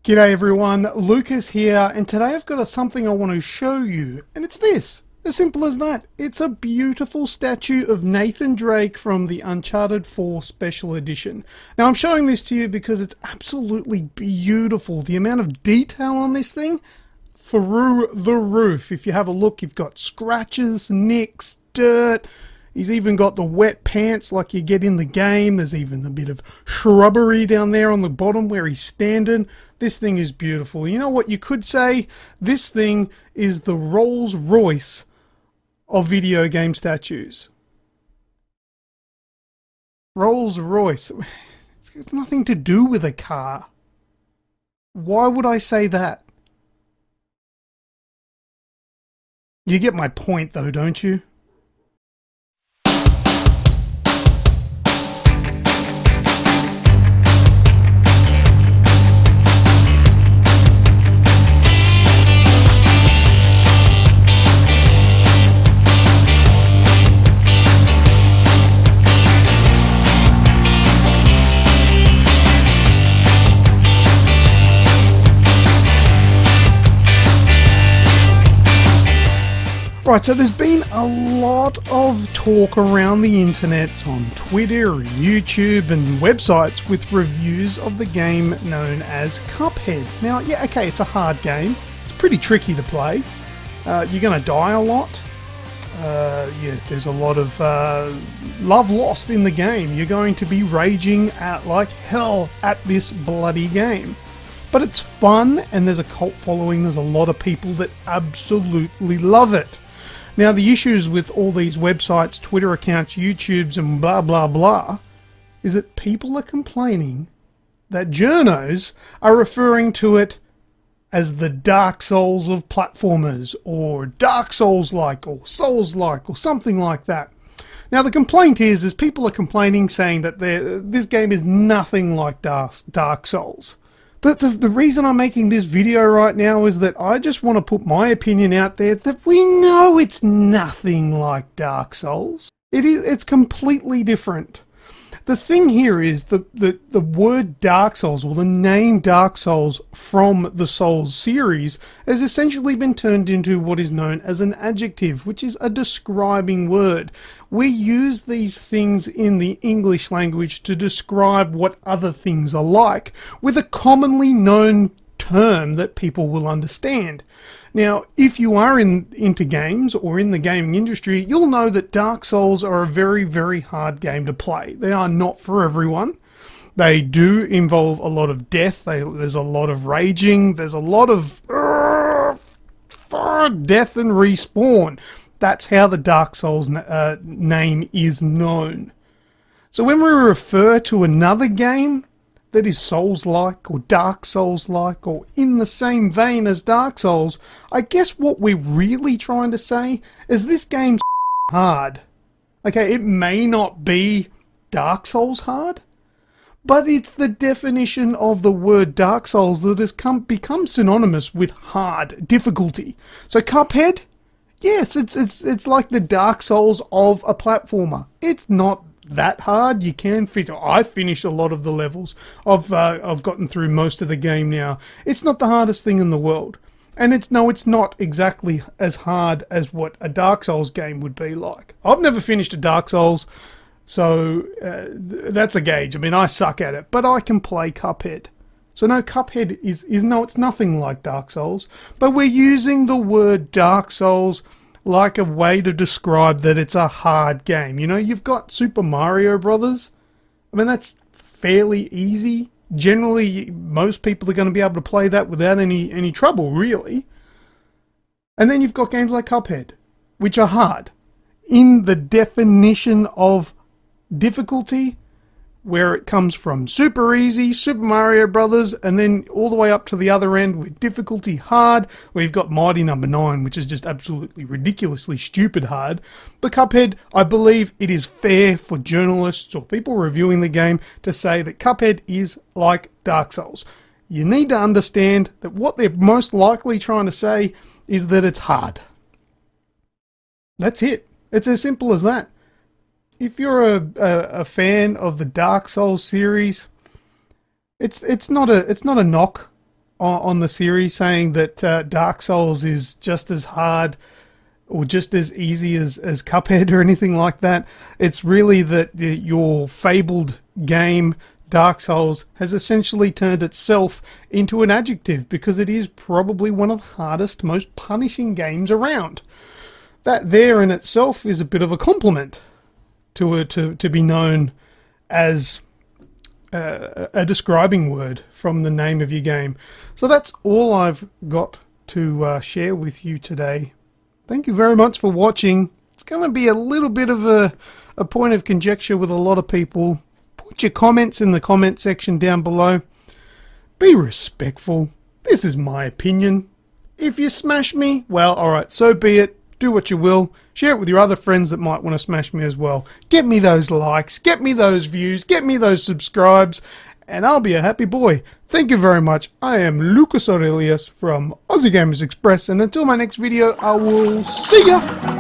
G'day everyone, Lucas here, and today I've got something I want to show you, and it's this. As simple as that. It's a beautiful statue of Nathan Drake from the Uncharted 4 Special Edition. Now I'm showing this to you because it's absolutely beautiful. The amount of detail on this thing, through the roof. If you have a look, you've got scratches, nicks, dirt. He's even got the wet pants like you get in the game. There's even a bit of shrubbery down there on the bottom where he's standing. This thing is beautiful. You know what you could say? This thing is the Rolls-Royce of video game statues. Rolls-Royce. It's got nothing to do with a car. Why would I say that? You get my point though, don't you? Right, so there's been a lot of talk around the internet on Twitter and YouTube and websites with reviews of the game known as Cuphead. Now, yeah, okay, it's a hard game. It's pretty tricky to play. You're going to die a lot. Yeah, there's a lot of love lost in the game. You're going to be raging at like hell at this bloody game. But it's fun, and there's a cult following. There's a lot of people that absolutely love it. Now, the issues with all these websites, Twitter accounts, YouTubes, and blah, blah, blah, is that people are complaining that journos are referring to it as the Dark Souls of platformers, or Dark Souls-like, or Souls-like, or something like that. Now, the complaint is people are complaining, saying that this game is nothing like Dark Souls. The reason I'm making this video right now is that I just want to put my opinion out there that we know it's nothing like Dark Souls. It's completely different. The thing here is the word Dark Souls, or the name Dark Souls from the Souls series, has essentially been turned into what is known as an adjective, which is a describing word. We use these things in the English language to describe what other things are like, with a commonly known term that people will understand. Now, if you are into games or in the gaming industry, you'll know that Dark Souls are a very, very hard game to play. They are not for everyone. They do involve a lot of death. There's a lot of raging. There's a lot of death and respawn. That's how the Dark Souls name is known. So when we refer to another game that is Souls-like, or Dark Souls-like, or in the same vein as Dark Souls, I guess what we're really trying to say is this game's hard. Okay, it may not be Dark Souls hard, but it's the definition of the word Dark Souls that has become synonymous with hard, difficulty. So Cuphead, yes, it's like the Dark Souls of a platformer. It's not that hard. You can fit. I've finished a lot of the levels. I've gotten through most of the game now. It's not the hardest thing in the world, and it's not exactly as hard as what a Dark Souls game would be like. I've never finished a Dark Souls, so that's a gauge. I mean, I suck at it, but I can play Cuphead. So no, Cuphead is no, it's nothing like Dark Souls, but we're using the word Dark Souls like a way to describe that it's a hard game. You know, you've got Super Mario Brothers. I mean, that's fairly easy. Generally, most people are going to be able to play that without any trouble, really. And then you've got games like Cuphead, which are hard. In the definition of difficulty, where it comes from super easy, Super Mario Brothers, and then all the way up to the other end with difficulty hard, where you've got Mighty Number 9, which is just absolutely ridiculously stupid hard. But Cuphead, I believe it is fair for journalists or people reviewing the game to say that Cuphead is like Dark Souls. You need to understand that what they're most likely trying to say is that it's hard. That's it. It's as simple as that. If you're a fan of the Dark Souls series, it's not a knock on the series, saying that Dark Souls is just as hard or just as easy as Cuphead or anything like that. It's really that your fabled game, Dark Souls, has essentially turned itself into an adjective because it is probably one of the hardest, most punishing games around. That there in itself is a bit of a compliment to be known as a describing word from the name of your game. So that's all I've got to share with you today. Thank you very much for watching. It's going to be a little bit of a point of conjecture with a lot of people. Put your comments in the comment section down below. Be respectful. This is my opinion. If you smash me, well, alright, so be it. Do what you will. Share it with your other friends that might want to smash me as well. Get me those likes, get me those views, get me those subscribes, and I'll be a happy boy. Thank you very much. I am Lucas Aurelius from Aussie Gamers Express, and until my next video, I will see ya!